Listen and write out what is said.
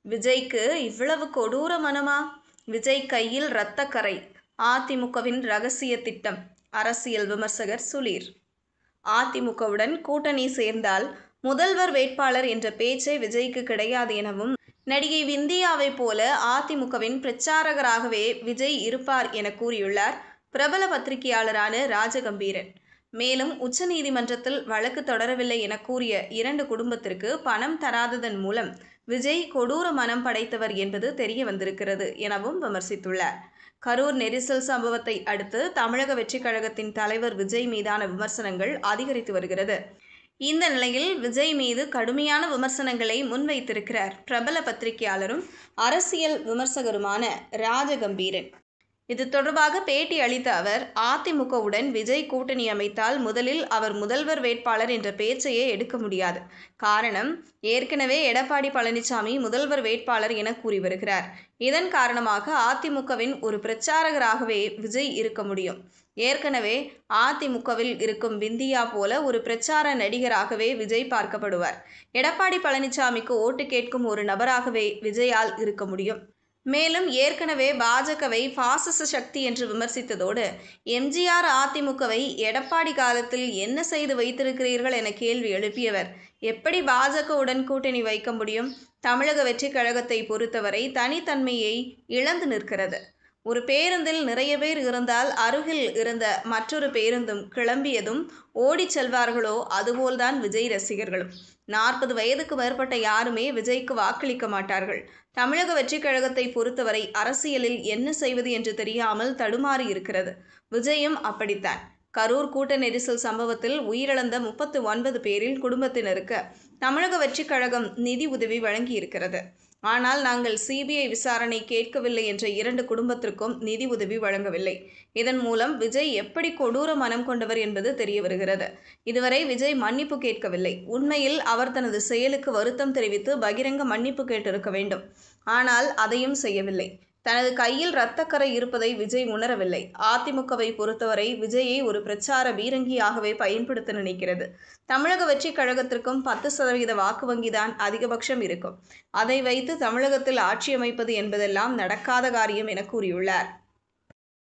விஜய்க்கு இவ்வளவு கொடூர மனமா? விஜய் கையில் இரத்தக்கறை. அதிமுகவின் ரகசிய திட்டம். அரசியல் விமர்சகர் சுளீர். அதிமுகவுடன் கூட்டணி சேர்ந்தால் முதல்வர் வேட்பாளர் என்ற பேச்சே விஜய்க்கு கிடையாது எனவும், நடிகை விந்தியாவை போல அதிமுகவின் பிரச்சாரகராகவே விஜய் இருப்பார் என கூறியுள்ளார் பிரபல பத்திரிகையாளரான ராஜகம்பீரன். மேலும் உச்சநீதிமன்றத்தில் வழக்கு தொடரவில்லை என கூறிய 2 குடும்பத்திற்கு பணம் தராததன் மூலம் விஜய் கொடூர மனம் படைத்தவர் என்பது தெரிய வந்திருக்கிறது எனவும் விமர்சித்துள்ளார். கரூர் நெரிசல் சம்பவத்தை அடுத்து தமிழக வெற்றிக் கழகத்தின் தலைவர் விஜய் மீதான விமர்சனங்கள் அதிகரித்து வருகிறது. இந்த நிலையில் விஜய் மீது கடுமையான விமர்சனங்களை முன்வைத்திருக்கிறார் பிரபல பத்திரிகையாளரும் அரசியல் விமர்சகருமான ராஜகம்பீரன். இது தொடர்பாக பேட்டி அளித்த அவர், அதிமுகவுடன் விஜய் கூட்டணி அமைத்தால் முதலில் அவர் முதல்வர் வேட்பாளர் என்ற பேச்சையே எடுக்க முடியாது. காரணம், ஏற்கனவே எடப்பாடி பழனிசாமி முதல்வர் வேட்பாளர் என கூறி வருகிறார். இதன் காரணமாக அதிமுகவின் ஒரு பிரச்சாரகராகவே விஜய் இருக்க முடியும். ஏற்கனவே அதிமுகவில் இருக்கும் விந்தியா போல ஒரு பிரச்சார நடிகராகவே விஜய் பார்க்கப்படுவார். எடப்பாடி பழனிசாமிக்கு ஓட்டு கேட்கும் ஒரு நபராகவே விஜயால் இருக்க முடியும். மேலும் ஏற்கனவே பாஜகவை பாசிச சக்தி என்று விமர்சித்ததோடு, எம்ஜிஆர் அதிமுகவை எடப்பாடி காலத்தில் என்ன செய்து வைத்திருக்கிறீர்கள் என கேள்வி எழுப்பியவர் எப்படி பாஜகவுடன் கூட்டணி வைக்க முடியும்? தமிழக வெற்றிக் கழகத்தை பொறுத்தவரை தனித்தன்மையை இழந்து நிற்கிறது. ஒரு பேருந்தில் நிறைய பேர் இருந்தால் அருகில் இருந்த மற்றொரு பேருந்தும் கிளம்பியதும் ஓடிச் செல்வார்களோ அதுபோல்தான் விஜய் ரசிகர்களும். 40 வயதுக்கு மேற்பட்ட யாருமே விஜய்க்கு வாக்களிக்க மாட்டார்கள். தமிழக வெற்றிக் கழகத்தை பொறுத்தவரை அரசியலில் என்ன செய்வது என்று தெரியாமல் தடுமாறி இருக்கிறது. விஜயும் அப்படித்தான். கரூர் கூட்ட நெரிசல் சம்பவத்தில் உயிரிழந்த 39 பேரில் குடும்பத்தினருக்கு தமிழக வெற்றிக் கழகம் நிதி உதவி வழங்கியிருக்கிறது. ஆனால் நாங்கள் சிபிஐ விசாரணை கேட்கவில்லை என்ற 2 குடும்பத்திற்கும் நிதி உதவி வழங்கவில்லை. இதன் மூலம் விஜய் எப்படி கொடூர மனம் கொண்டவர் என்பது தெரிய வருகிறது. இதுவரை விஜய் மன்னிப்பு கேட்கவில்லை. உண்மையில் அவர் தனது செயலுக்கு வருத்தம் தெரிவித்து பகிரங்க மன்னிப்பு கேட்டிருக்க வேண்டும். ஆனால் அதையும் செய்யவில்லை. தனது கையில் இரத்தக்கறை இருப்பதை விஜய் உணரவில்லை. அதிமுகவை பொறுத்தவரை விஜயை ஒரு பிரச்சார பீரங்கியாகவே பயன்படுத்த நினைக்கிறது. தமிழக வெற்றிக் கழகத்திற்கும் 10% வாக்கு வங்கிதான் அதிகபட்சம் இருக்கும். அதை வைத்து தமிழகத்தில் ஆட்சி அமைப்பது என்பதெல்லாம் நடக்காத காரியம் என கூறியுள்ளார்.